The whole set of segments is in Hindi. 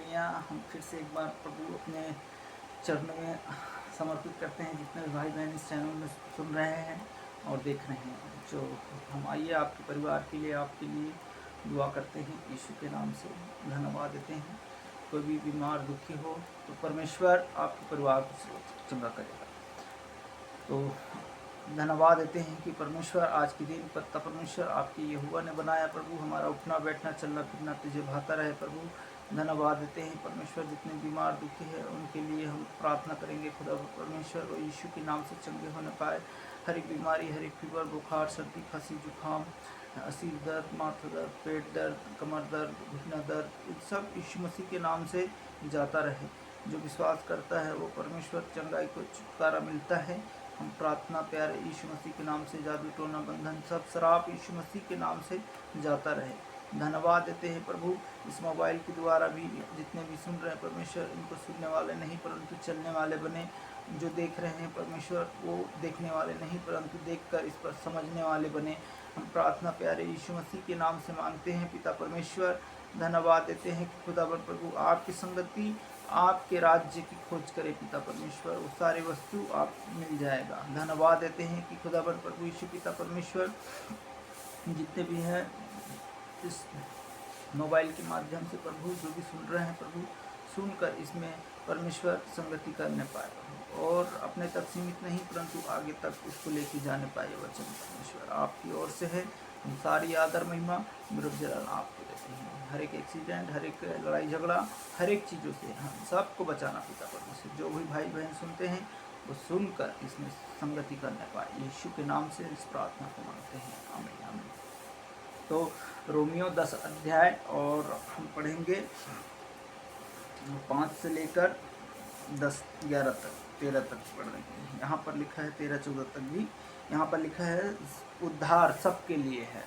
कुर्बानियाँ हम फिर से एक बार प्रभु अपने चरणों में समर्पित करते हैं। जितने भी भाई बहन इस चैनल में सुन रहे हैं और देख रहे हैं, जो हम आइए आपके परिवार के लिए, आपके लिए दुआ करते हैं। यीशु के नाम से धन्यवाद देते हैं। कोई भी बीमार दुखी हो तो परमेश्वर आपके परिवार को चंगा करेगा। तो धन्यवाद देते हैं कि परमेश्वर आज के दिन पत्ता परमेश्वर आपकी यहोवा ने बनाया। प्रभु हमारा उठना बैठना चलना फिरना तुझे भाता रहे। प्रभु धन्यवाद देते हैं परमेश्वर, जितने बीमार दुखी है उनके लिए हम प्रार्थना करेंगे। खुदा परमेश्वर वो यीशु के नाम से चंगे होने पाए। हर एक बीमारी, हर एक फीवर, बुखार, सर्दी, खांसी, जुकाम, सिर दर्द, माथा दर्द, पेट दर्द, कमर दर्द, घुटना दर्द, इन सब यीशु मसीह के नाम से जाता रहे। जो विश्वास करता है वो परमेश्वर चंगाई को छुटकारा मिलता है। हम प्रार्थना प्यारे यीशु मसीह के नाम से जादू टोना बंधन सब शराब यीशु मसीह के नाम से जाता रहे। धन्यवाद देते हैं प्रभु इस मोबाइल के द्वारा भी जितने भी सुन रहे हैं परमेश्वर, इनको सुनने वाले नहीं परंतु चलने वाले बने। जो देख रहे हैं परमेश्वर वो देखने वाले नहीं परंतु देखकर इस पर समझने वाले बने। हम प्रार्थना प्यारे यीशु मसीह के नाम से मांगते हैं पिता परमेश्वर। धन्यवाद देते हैं कि खुदावर प्रभु आपकी संगति, आपके राज्य की खोज करे पिता परमेश्वर, वो सारी वस्तु आप मिल जाएगा। धन्यवाद देते हैं कि खुदावर प्रभु यीशु पिता परमेश्वर जितने भी हैं इस मोबाइल के माध्यम से प्रभु जो भी सुन रहे हैं प्रभु, सुनकर इसमें परमेश्वर संगति करने पाए और अपने तक सीमित नहीं परंतु आगे तक उसको लेके जाने पाए। वचन परमेश्वर आपकी ओर से है। हम सारी आदर महिमा विरुद्ध जलन आपको देते हैं। हर एक एक्सीडेंट, हर एक लड़ाई झगड़ा, हर एक चीज़ों से हम सबको बचाना पिता परमेश्वर। जो भी भाई बहन सुनते हैं वो सुनकर इसमें संगति करने पाए। यीशु के नाम से इस प्रार्थना को मांगते हैं, आमीन आमीन। तो रोमियो 10 अध्याय और हम पढ़ेंगे 5 से लेकर 10 11 तक 13 तक पढ़ेंगे। यहाँ पर लिखा है 13 14 तक भी। यहाँ पर लिखा है उद्धार सबके लिए है।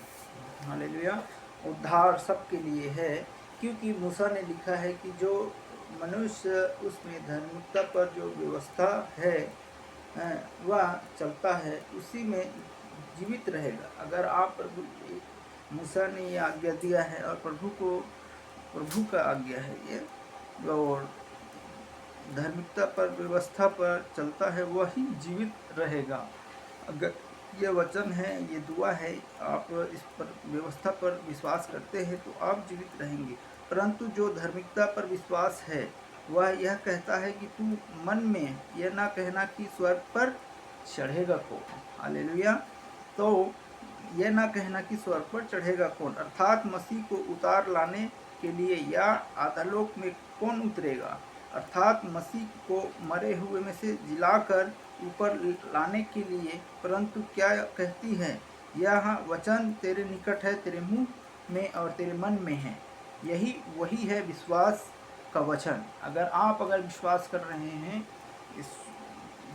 हालेलुया। उद्धार सबके लिए है, क्योंकि मूसा ने लिखा है कि जो मनुष्य उसमें धार्मिकता पर जो व्यवस्था है वह चलता है उसी में जीवित रहेगा। अगर आप प्रभु, मूसा ने ये आज्ञा दिया है और प्रभु का आज्ञा है ये, और धार्मिकता पर व्यवस्था पर चलता है वही जीवित रहेगा। अगर ये वचन है, ये दुआ है, आप इस पर व्यवस्था पर विश्वास करते हैं तो आप जीवित रहेंगे। परंतु जो धार्मिकता पर विश्वास है वह यह कहता है कि तू मन में यह ना कहना कि स्वर्ग पर चढ़ेगा कौन। हालेलुया। तो यह ना कहना कि स्वर्ग पर चढ़ेगा कौन, अर्थात मसीह को उतार लाने के लिए या आधालोक में कौन उतरेगा, अर्थात मसीह को मरे हुए में से जिलाकर ऊपर लाने के लिए। परंतु क्या कहती है, यह वचन तेरे निकट है, तेरे मुंह में और तेरे मन में है। यही वही है विश्वास का वचन। अगर विश्वास कर रहे हैं इस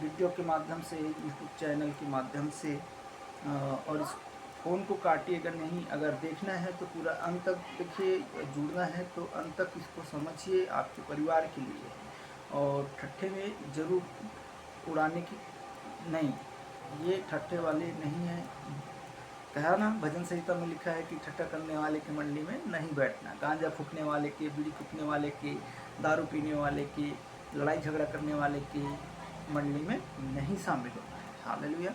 वीडियो के माध्यम से, यूट्यूब चैनल के माध्यम से, और इस फ़ोन को काटिए। अगर नहीं, अगर देखना है तो पूरा अंत तक देखिए, जुड़ना है तो अंत तक इसको समझिए, आपके परिवार के लिए है। और ठट्ठे में ज़रूर उड़ाने की नहीं, ये ठट्ठे वाले नहीं है। कहा ना, भजन संहिता में लिखा है कि ठट्ठा करने वाले की मंडली में नहीं बैठना। गांजा फूकने वाले के, बीड़ी फूकने वाले के, दारू पीने वाले के, लड़ाई झगड़ा करने वाले की मंडली में नहीं शामिल होना है। हालेलुया।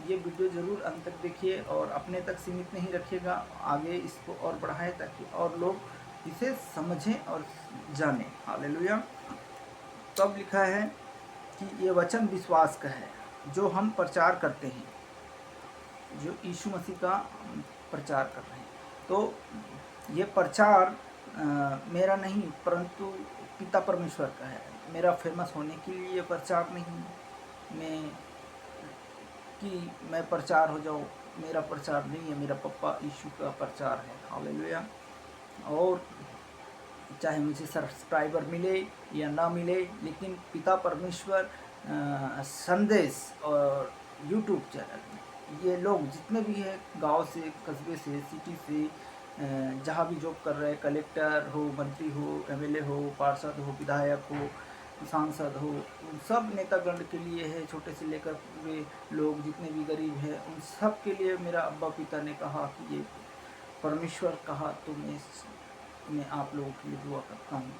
ये वीडियो ज़रूर अंत तक देखिए और अपने तक सीमित नहीं रखिएगा, आगे इसको और बढ़ाएं ताकि और लोग इसे समझें और जानें। हालेलुया। तब लिखा है कि ये वचन विश्वास का है जो हम प्रचार करते हैं, जो यीशु मसीह का प्रचार कर रहे हैं। तो ये प्रचार मेरा नहीं परंतु पिता परमेश्वर का है। मेरा फेमस होने के लिए ये प्रचार नहीं कि मैं प्रचार हो जाऊँ, मेरा प्रचार नहीं है, मेरा पप्पा यीशु का प्रचार है। हालेलुया। और चाहे मुझे सब्सक्राइबर मिले या ना मिले, लेकिन पिता परमेश्वर संदेश और यूट्यूब चैनल में ये लोग जितने भी हैं, गांव से, कस्बे से, सिटी से, जहाँ भी जॉब कर रहे हैं, कलेक्टर हो, मंत्री हो, एमएलए हो, पार्षद हो, विधायक हो, सांसद हो, उन सब नेतागण के लिए है। छोटे से लेकर पूरे लोग जितने भी गरीब हैं उन सब के लिए मेरा अब्बा पिता ने कहा कि ये परमेश्वर कहा तो मैं आप लोगों के लिए दुआ करता हूँ।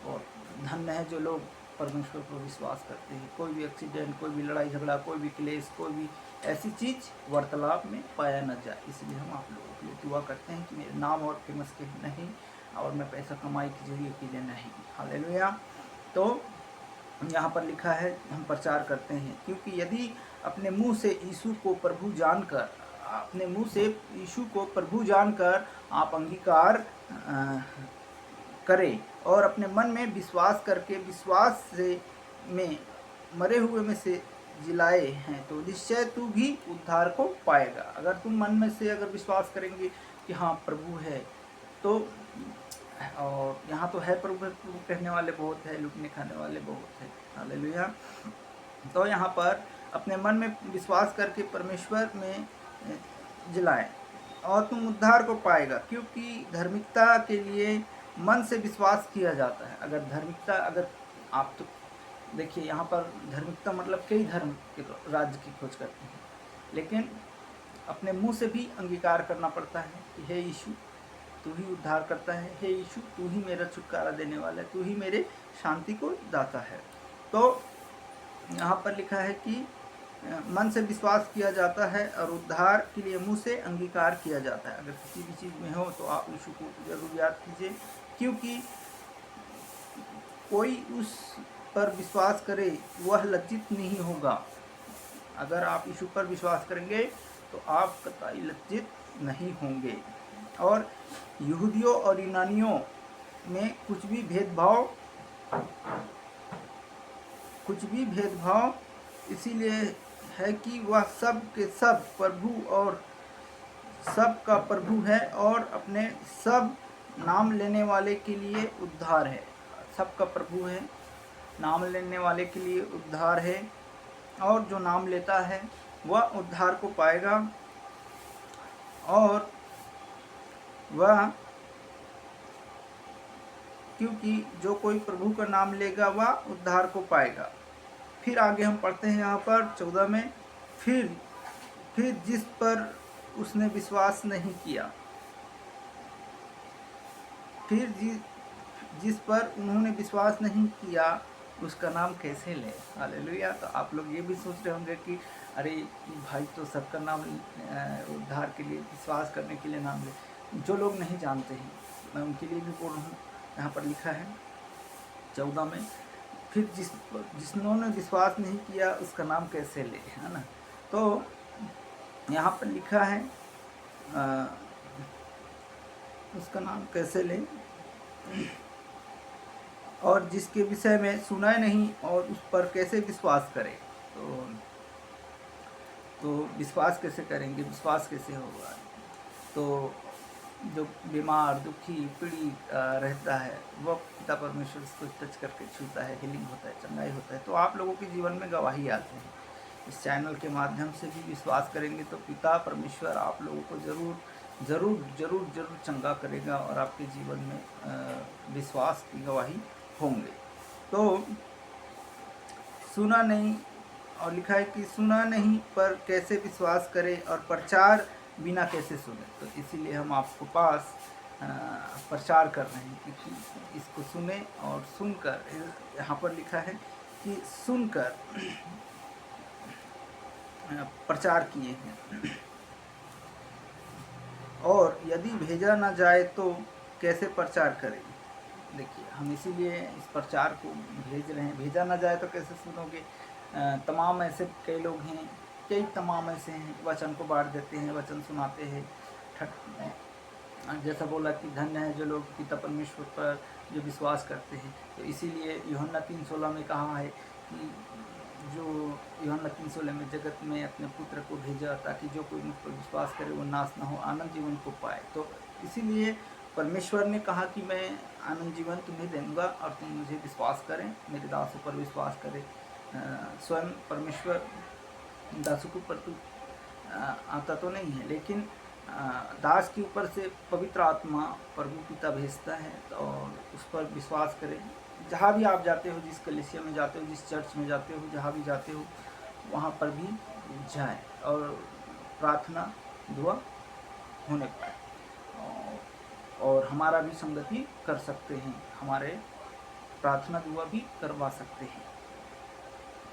और धन्य है जो लोग परमेश्वर पर विश्वास करते हैं। कोई भी एक्सीडेंट, कोई भी लड़ाई झगड़ा, कोई भी क्लेश, कोई भी ऐसी चीज़ वार्तालाप में पाया न जाए। इसलिए हम आप लोगों के लिए दुआ करते हैं कि मेरे नाम और फेमस के लिए नहीं, और मैं पैसा कमाई के जरिए के लिए नहीं। हालेलुया। तो यहाँ पर लिखा है हम प्रचार करते हैं, क्योंकि यदि अपने मुंह से यीशु को प्रभु जानकर, अपने मुंह से यीशु को प्रभु जानकर आप अंगीकार करें और अपने मन में विश्वास करके विश्वास से में मरे हुए में से जिलाए हैं, तो निश्चय तू भी उद्धार को पाएगा। अगर तुम मन में से अगर विश्वास करेंगे कि हाँ प्रभु है, तो और यहाँ तो है प्रभु कहने वाले बहुत है, लुटने खाने वाले बहुत है। हालेलुया। तो यहाँ पर अपने मन में विश्वास करके परमेश्वर में जिलाए और तुम उद्धार को पाएगा, क्योंकि धार्मिकता के लिए मन से विश्वास किया जाता है। अगर धार्मिकता, अगर आप तो देखिए यहाँ पर धार्मिकता मतलब कई धर्म के राज्य की खोज करते हैं, लेकिन अपने मुंह से भी अंगीकार करना पड़ता है कि हे यीशु तू ही उद्धार करता है, हे यीशु तू ही मेरा छुटकारा देने वाला है, तू ही मेरे शांति को दाता है। तो यहाँ पर लिखा है कि मन से विश्वास किया जाता है और उद्धार के लिए मुंह से अंगीकार किया जाता है। अगर किसी भी चीज़ में हो तो आप यीशु को जरूर याद कीजिए, क्योंकि कोई उस पर विश्वास करे वह लज्जित नहीं होगा। अगर आप यीशु पर विश्वास करेंगे तो आप कतई लज्जित नहीं होंगे। और यहूदियों और यूनानियों में कुछ भी भेदभाव इसीलिए है कि वह सब के सब प्रभु और सब का प्रभु है और अपने सब नाम लेने वाले के लिए उद्धार है। सबका प्रभु है, नाम लेने वाले के लिए उद्धार है, और जो नाम लेता है वह उद्धार को पाएगा, और वह क्योंकि जो कोई प्रभु का नाम लेगा वह उद्धार को पाएगा। फिर आगे हम पढ़ते हैं यहाँ पर 14 में, फिर जिस पर उसने विश्वास नहीं किया, फिर जिस पर उन्होंने विश्वास नहीं किया उसका नाम कैसे ले। हालेलुया। तो आप लोग ये भी सोच रहे होंगे कि अरे भाई तो सबका नाम उद्धार के लिए, विश्वास करने के लिए नाम ले। जो लोग नहीं जानते हैं मैं उनके लिए भी बोल रहा हूँ। यहाँ पर लिखा है 14 में, फिर जिन्होंने विश्वास नहीं किया उसका नाम कैसे ले, है ना। तो यहाँ पर लिखा है उसका नाम कैसे ले, और जिसके विषय में सुना नहीं और उस पर कैसे विश्वास करें। तो विश्वास कैसे करेंगे, विश्वास कैसे होगा। तो जो बीमार, दुखी, पीड़ित रहता है वह पिता परमेश्वर उसको टच करके छूता है, हीलिंग होता है, चंगाई होता है। तो आप लोगों के जीवन में गवाही आते हैं। इस चैनल के माध्यम से भी विश्वास करेंगे तो पिता परमेश्वर आप लोगों को ज़रूर चंगा करेगा, और आपके जीवन में विश्वास की गवाही होंगे। तो सुना नहीं, और लिखा है कि सुना नहीं पर कैसे विश्वास करें, और प्रचार बिना कैसे सुने। तो इसीलिए हम आपको पास प्रचार कर रहे हैं कि इसको सुने और सुनकर, यहाँ पर लिखा है कि सुनकर प्रचार किए हैं, और यदि भेजा ना जाए तो कैसे प्रचार करें। देखिए हम इसीलिए इस प्रचार को भेज रहे हैं। भेजा ना जाए तो कैसे सुनोगे। तमाम ऐसे कई लोग हैं, तमाम ऐसे हैं वचन को बांट देते हैं, वचन सुनाते हैं। जैसा बोला कि धन्य है जो लोग पिता परमेश्वर पर जो विश्वास करते हैं। तो इसीलिए यूहन्ना 3:16 में कहा है कि जो यूहन्ना 3:16 में जगत में अपने पुत्र को भेजा ताकि जो कोई मुझ पर विश्वास करे वो नाश न हो, आनंद जीवन को पाए। तो इसीलिए परमेश्वर ने कहा कि मैं आनंद जीवन तुम्हें दूंगा और तुम मुझे विश्वास करें, मेरे दासों पर विश्वास करें। स्वयं परमेश्वर दासों के ऊपर तो आता तो नहीं है, लेकिन दास के ऊपर से पवित्र आत्मा प्रभु पिता भेजता है, और उस पर विश्वास करें। जहाँ भी आप जाते हो, जिस कलीसिया में जाते हो, जिस चर्च में जाते हो, जहाँ भी जाते हो वहाँ पर भी जाएं और प्रार्थना दुआ होने पर और हमारा भी संगति कर सकते हैं हमारे प्रार्थना दुआ भी करवा सकते हैं।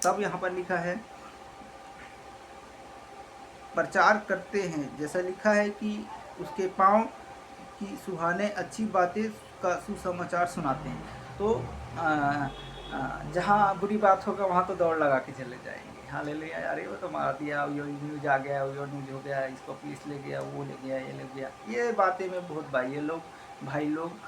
तब यहाँ पर लिखा है प्रचार करते हैं, जैसा लिखा है कि उसके पाँव की सुहाने अच्छी बातें का सुसमाचार सुनाते हैं। तो जहाँ बुरी बात होगा वहाँ तो दौड़ लगा के चले जाएंगे, हालेलुया, अरे वो तो मार दिया, यो न्यूज आ गया, यो न्यूज हो गया, इसको पुलिस ले गया, वो ले गया, ये ले गया। ये बातें में बहुत भाई लोग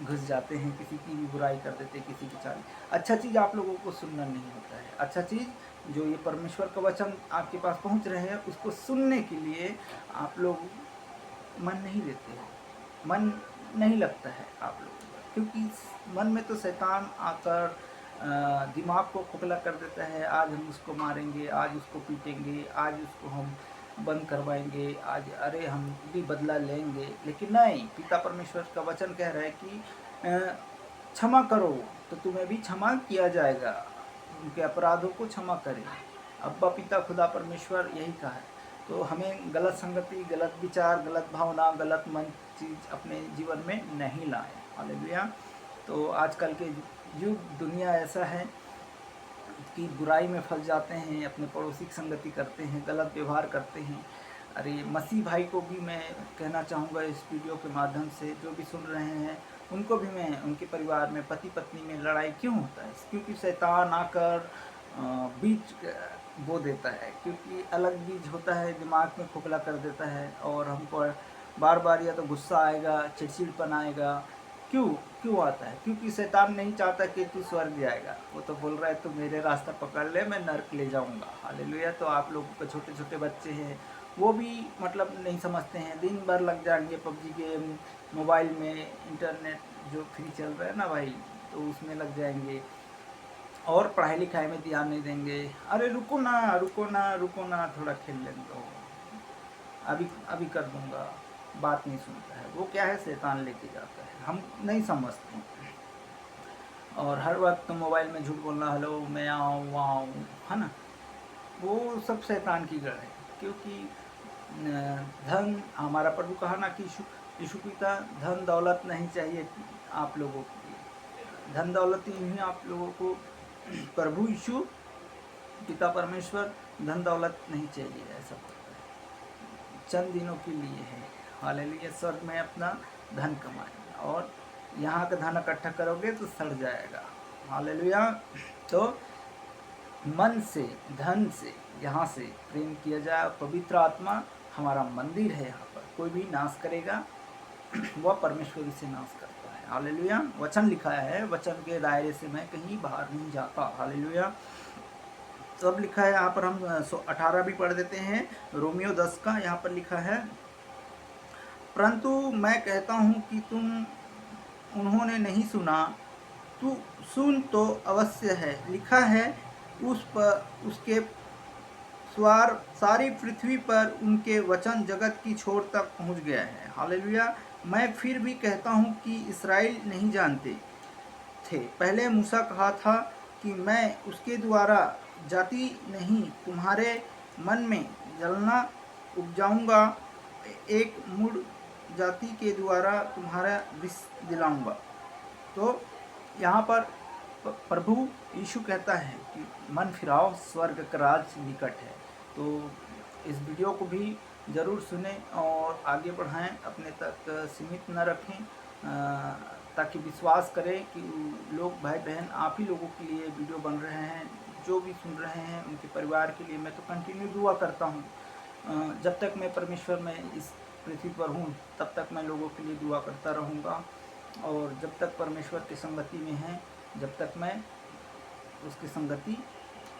घुस जाते हैं, किसी की भी बुराई कर देते हैं, किसी की चाली। अच्छा चीज़ आप लोगों को सुनना नहीं होता है। अच्छा चीज़ जो ये परमेश्वर का वचन आपके पास पहुंच रहे हैं उसको सुनने के लिए आप लोग मन नहीं देते हो, मन नहीं लगता है आप लोगों का, क्योंकि मन में तो शैतान आकर दिमाग को खोखला कर देता है। आज हम उसको मारेंगे, आज उसको पीटेंगे, आज उसको हम बंद करवाएंगे, आज अरे हम भी बदला लेंगे। लेकिन नहीं, पिता परमेश्वर का वचन कह रहा है कि क्षमा करो तो तुम्हें भी क्षमा किया जाएगा, उनके अपराधों को क्षमा करें। अब्बा पिता खुदा परमेश्वर यही कहा है। तो हमें गलत संगति, गलत विचार, गलत भावना, गलत मन चीज़ अपने जीवन में नहीं लाएं। हालेलुया। तो आजकल के युग दुनिया ऐसा है कि बुराई में फंस जाते हैं, अपने पड़ोसी की संगति करते हैं, गलत व्यवहार करते हैं। अरे मसीह भाई को भी मैं कहना चाहूँगा इस वीडियो के माध्यम से, जो भी सुन रहे हैं उनको भी मैं, उनके परिवार में पति पत्नी में लड़ाई क्यों होता है? क्योंकि शैतान आकर बीज बो देता है, क्योंकि अलग बीज होता है, दिमाग में खोखला कर देता है और हमको बार बार या तो गुस्सा आएगा, चिड़चिड़पन आएगा। क्यों आता है? क्योंकि शैतान नहीं चाहता कि तू स्वर्ग जाएगा, वो तो बोल रहा है तू मेरे रास्ता पकड़ ले, मैं नर्क ले जाऊंगा। हालेलुया। तो आप लोगों के छोटे छोटे बच्चे हैं, वो भी मतलब नहीं समझते हैं, दिन भर लग जाएंगे पबजी गेम, मोबाइल में इंटरनेट जो फ्री चल रहा है ना भाई, तो उसमें लग जाएंगे और पढ़ाई लिखाई में ध्यान नहीं देंगे। अरे रुको ना, थोड़ा खेल लेने दो, अभी कर दूंगा, बात नहीं सुनता है। वो क्या है? शैतान लेके जाता है, हम नहीं समझते। और हर वक्त मोबाइल में झूठ बोलना, हेलो मैं आऊँ वहाँ आऊँ, है ना, वो सब शैतान की गढ़ है। क्योंकि धन, हमारा प्रभु कहा ना कि यीशु पिता धन दौलत नहीं चाहिए आप लोगों के लिए, धन दौलत ही आप लोगों को, प्रभु यीशु पिता परमेश्वर धन दौलत नहीं चाहिए, ऐसा बोलता है, चंद दिनों के लिए है। हालेलुया। स्वर्ग में अपना धन कमाएगा और यहाँ का धन इकट्ठा करोगे तो सड़ जाएगा। हालेलुया। तो मन से, धन से, यहाँ से प्रेम किया जाए। पवित्र आत्मा हमारा मंदिर है, यहाँ पर कोई भी नाश करेगा वह परमेश्वर से नाश करता है। हालेलुया। वचन लिखा है, वचन के दायरे से मैं कहीं बाहर नहीं जाता। हालेलुया। तो अब लिखा है यहाँ पर, हम 18 भी पढ़ देते हैं, रोमियो 10 का। यहाँ पर लिखा है, परंतु मैं कहता हूँ कि उन्होंने नहीं सुना, तू सुन तो अवश्य है। लिखा है उसके स्वार सारी पृथ्वी पर उनके वचन जगत की छोर तक पहुँच गया है। हालेलुया। मैं फिर भी कहता हूँ कि इस्राएल नहीं जानते थे। पहले मूसा कहा था कि मैं उसके द्वारा जाति नहीं, तुम्हारे मन में जलना उपजाऊंगा, एक मूढ़ जाति के द्वारा तुम्हारा विष दिलाऊंगा। तो यहाँ पर प्रभु यीशु कहता है कि मन फिराओ, स्वर्ग का राज निकट है। तो इस वीडियो को भी ज़रूर सुने और आगे बढ़ाएं, अपने तक सीमित न रखें, ताकि विश्वास करें कि लोग, भाई बहन, आप ही लोगों के लिए वीडियो बन रहे हैं, जो भी सुन रहे हैं उनके परिवार के लिए मैं तो कंटिन्यू दुआ करता हूँ। जब तक मैं परमेश्वर में इस पृथ्वी पर हूँ तब तक मैं लोगों के लिए दुआ करता रहूँगा, और जब तक परमेश्वर की संगति में हैं, जब तक मैं उसकी संगति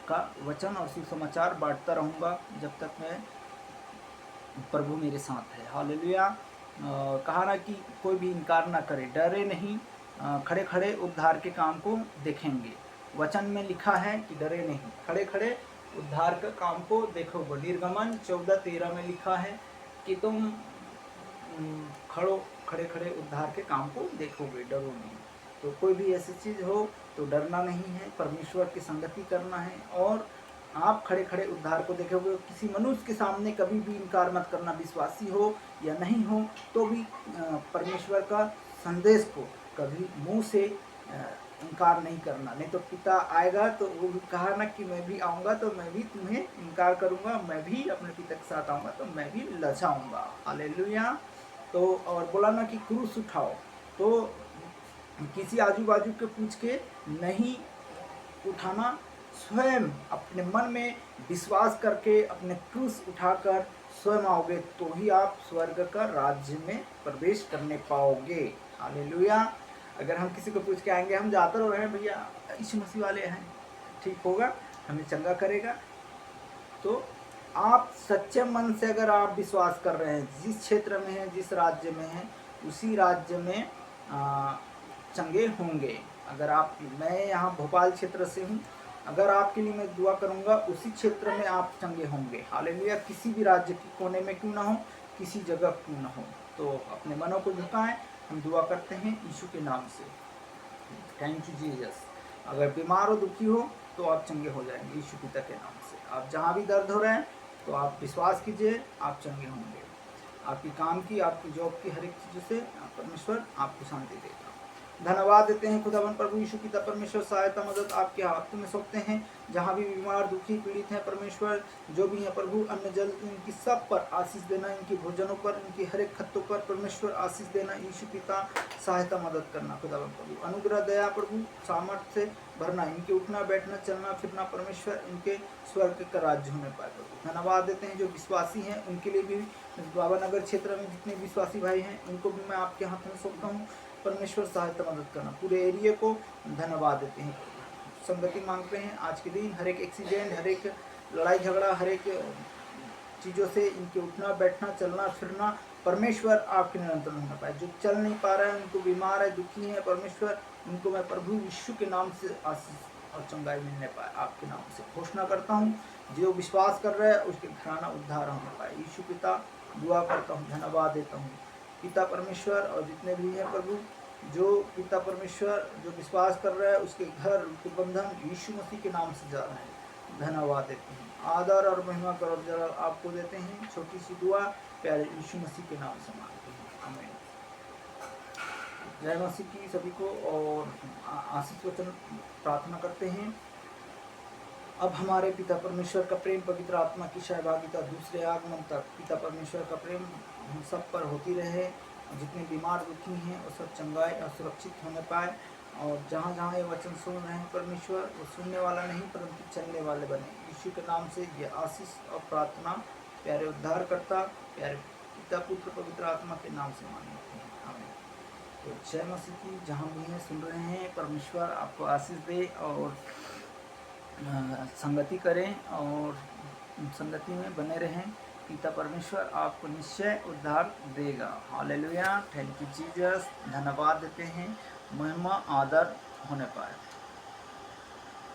का वचन और सुसमाचार बांटता रहूँगा, जब तक मैं प्रभु मेरे साथ है। हालेलुया। कहा ना कि कोई भी इनकार ना करे, डरे नहीं, खड़े खड़े उद्धार के काम को देखेंगे। वचन में लिखा है कि डरे नहीं, खड़े खड़े उद्धार का काम को देखोगे। निर्गमन 14:13 में लिखा है कि तुम खड़े खड़े उद्धार के काम को देखोगे, डरो नहीं। तो कोई भी ऐसी चीज़ हो तो डरना नहीं है, परमेश्वर की संगति करना है, और आप खड़े खड़े उद्धार को देखोगे। किसी मनुष्य के सामने कभी भी इनकार मत करना, विश्वासी हो या नहीं हो तो भी परमेश्वर का संदेश को कभी मुंह से इनकार नहीं करना, नहीं तो पिता आएगा तो वो भी कहा ना कि मैं भी आऊँगा तो मैं भी तुम्हें इनकार करूँगा, मैं भी अपने पिता के साथ आऊँगा तो मैं भी लजाऊँगा। हालेलुया। तो और बोला ना कि क्रूस उठाओ, तो किसी आजू बाजू के पूछ के नहीं उठाना, स्वयं अपने मन में विश्वास करके अपने क्रूस उठाकर स्वयं आओगे तो ही आप स्वर्ग का राज्य में प्रवेश करने पाओगे। हालेलुया। अगर हम किसी को पूछ के आएंगे हम जाते रह रहे हैं भैया यीशु मसीह वाले हैं, ठीक होगा, हमें चंगा करेगा, तो आप सच्चे मन से अगर आप विश्वास कर रहे हैं, जिस क्षेत्र में हैं, जिस राज्य में हैं, उसी राज्य में चंगे होंगे। अगर आप, मैं यहाँ भोपाल क्षेत्र से हूँ, अगर आपके लिए मैं दुआ करूँगा उसी क्षेत्र में आप चंगे होंगे। हालेलुया। किसी भी राज्य के कोने में क्यों ना हो, किसी जगह क्यों ना हो, तो अपने मनों को झुकाएं, हम दुआ करते हैं यीशु के नाम से। Thank you Jesus. अगर बीमार हो, दुखी हो, तो आप चंगे हो जाएंगे यीशु पिता के नाम से। आप जहाँ भी दर्द हो रहे हैं तो आप विश्वास कीजिए, आप चंगे होंगे। आपकी काम की, आपकी जॉब की हर एक चीज़ों से परमेश्वर आपको शांति देगा। धन्यवाद देते हैं खुदावन प्रभु यीशु पिता परमेश्वर, सहायता मदद आपके हाथों में सौंपते हैं। जहाँ भी बीमार दुखी पीड़ित हैं परमेश्वर, जो भी हैं प्रभु, अन्न जल इनकी सब पर आशीष देना, इनकी भोजनों पर, इनकी हर एक खत्तों पर परमेश्वर आशीष देना। यीशु पिता सहायता मदद करना खुदावन प्रभु, अनुग्रह दया प्रभु सामर्थ्य से भरना, इनके उठना बैठना चलना फिरना परमेश्वर इनके स्वर्ग का राज्य होने पाए प्रभु। धन्यवाद देते हैं जो विश्वासी हैं उनके लिए भी, बाबा नगर क्षेत्र में जितने विश्वासी भाई हैं उनको भी मैं आपके हाथ में सौंपता हूँ परमेश्वर, सहायता मदद करना पूरे एरिया को। धन्यवाद देते हैं, संगति मांगते हैं आज के दिन, हर एक एक्सीडेंट, हर एक लड़ाई झगड़ा, हर एक चीज़ों से इनके उठना बैठना चलना फिरना परमेश्वर आपके नियंत्रण होना पाए। जो चल नहीं पा रहे हैं, उनको बीमार है, दुखी है परमेश्वर, उनको मैं प्रभु यीशु के नाम से आशीष और चंगाई मिलने पाए आपके नाम से घोषणा करता हूँ। जो विश्वास कर रहे हैं उसके घराना उद्धार होने पाए। यीशु पिता दुआ करता हूँ, धन्यवाद देता हूँ पिता परमेश्वर, और जितने भी हैं प्रभु, जो पिता परमेश्वर जो विश्वास कर रहा है उसके घर के बंधन यीशु मसीह के नाम से जा रहे हैं। धन्यवाद देते हैं, आदर और महिमा करो जरा आपको देते हैं। छोटी सी दुआ प्यारे यीशु मसीह के नाम से मांगते हैं, आमीन। जय मसीह की सभी को, और आशीष वचन प्रार्थना करते हैं। अब हमारे पिता परमेश्वर का प्रेम, पवित्र आत्मा की सहभागिता दूसरे आगमन तक पिता परमेश्वर का प्रेम हम सब पर होती रहे। जितने बीमार दुखी हैं वो सब चंगाई और सुरक्षित होने पाए, और जहाँ जहाँ ये वचन सुन रहे हैं परमेश्वर, वो सुनने वाला नहीं परंतु चलने वाले बने। यीशु के नाम से ये आशीष और प्रार्थना प्यारे उद्धार करता, प्यारे पिता पुत्र पवित्र आत्मा के नाम से मांगते हैं, आमीन। तो जय मसीह की, जहाँ भी हैं सुन रहे हैं, परमेश्वर आपको आशीष दे और संगति करें और संगति में बने रहें। पिता परमेश्वर आपको निश्चय उद्धार देगा। हालेलुया। Thank you Jesus. धन्यवाद देते हैं, महिमा आदर होने पाए।